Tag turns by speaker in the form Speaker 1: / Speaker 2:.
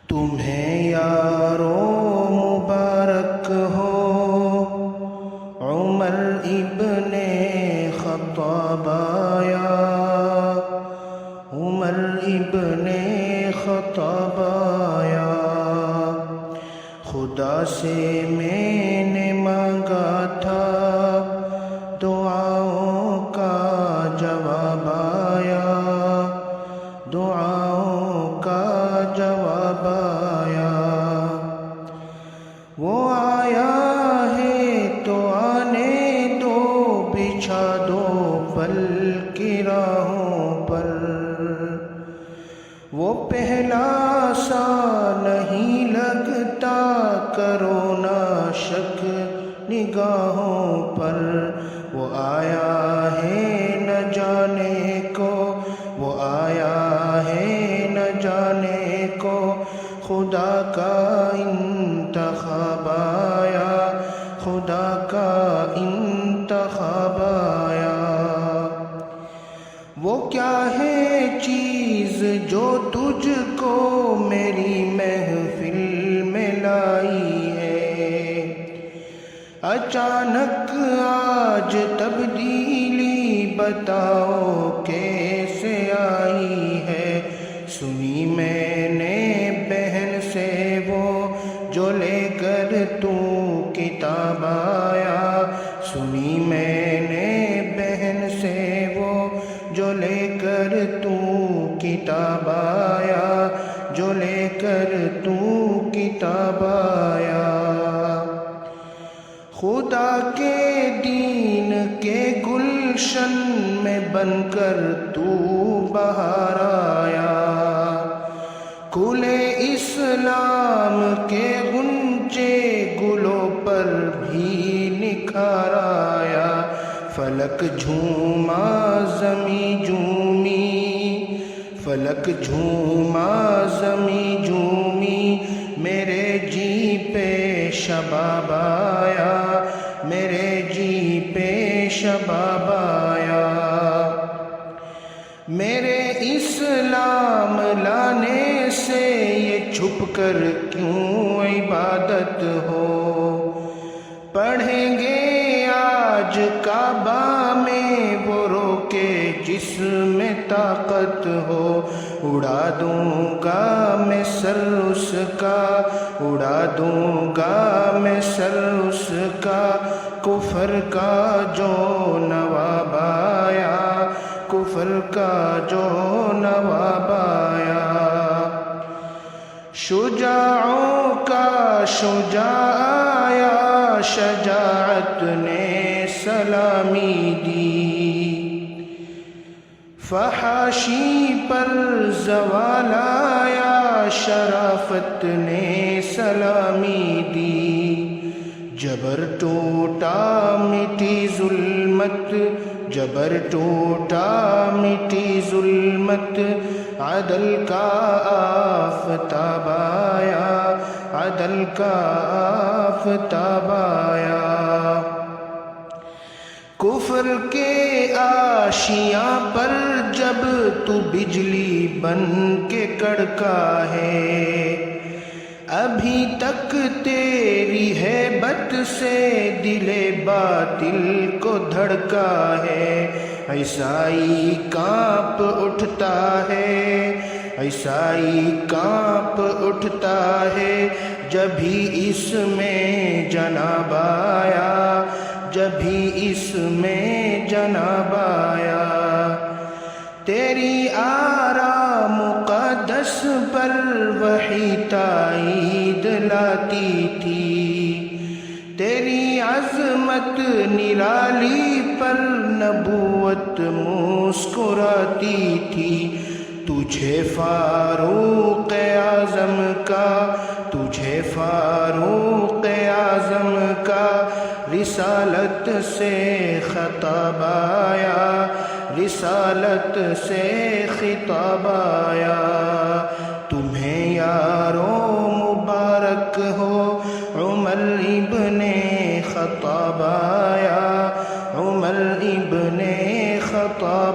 Speaker 1: تمہیں یاروں مبارک ہو عمر ابن خطاب آیا، عمر ابن خطاب آیا۔ خدا سے میں نے مانگا تھا دعاؤں کا جواب آیا، دعاؤں کا جواب آیا۔ وہ آیا ہے تو آنے دو، بچھا دو پل کی راہوں پر۔ وہ پہلا سا نہیں لگتا، کرو نہ شک نگاہوں پر۔ وہ آیا ہے نہ جانے کو، وہ آیا ہے نہ جانے کو، خدا کا انتخاب آیا، خدا کا انتخاب آیا۔ وہ کیا ہے چیز جو تجھ کو میری محفل میں لائی ہے؟ اچانک آج تبدیلی بتاؤ کیسے آئی ہے؟ سنی میں نے بہن سے وہ جو لے کر تو کتاب آیا، سنی میں نے بہن سے وہ جو لے کر تو کتاب آیا، جو لے کر تو کتاب آیا۔ خدا کے دین کے گلشن میں بن کر تو بہار آیا، کھلے اسلام کے غنچے گلوں پر بھی نکھار آیا۔ فلک جھوما زمیں جھومی، فلک جھوما زمیں جھومی، میرے جی پہ شباب آیا، میرے جی پہ شباب آیا۔ میرے اسلام لانے سے یہ چھپ کر کیوں عبادت ہو؟ پڑھیں گے آج کعبہ میں وہ روکے جس میں طاقت ہو۔ اڑا دوں گا میں سر اس کا، اڑا دوں گا میں سر اس کا، کفر کا جو نواب آیا، کفر کا جو نواب آیا۔ شجاعوں کا شجاع آیا، شجاعت نے سلامی دی، فحاشی پر زوال آیا، شرافت نے سلامی دی۔ جبر ٹوٹا مٹی ظلمت، جبر ٹوٹا مٹی ظلمت، عدل کا آفتاب آیا، عدل کا آفتاب آیا۔ کفر کے آشیاں پر جب تو بجلی بن کے کڑکا ہے، ابھی تک تیری ہیبت سے دل باطل کو دھڑکا ہے۔ عیسائی کانپ اٹھتا ہے، عیسائی کانپ اٹھتا ہے، جبھی اس میں جناب آیا، جبھی اس میں جناب آیا۔ تیری آرا مقدس پر وحی تائید لاتی تھی، تیری عظمت نرالی پر نبوت مسکراتی تھی۔ تجھے فاروق اعظم کا، تجھے فاروق اعظم کا رسالت سے خطاب آیا، رسالت سے خطاب آیا۔ تمہیں یاروں مبارک ہو عمر ابن خطاب آیا، عمر ابن خطاب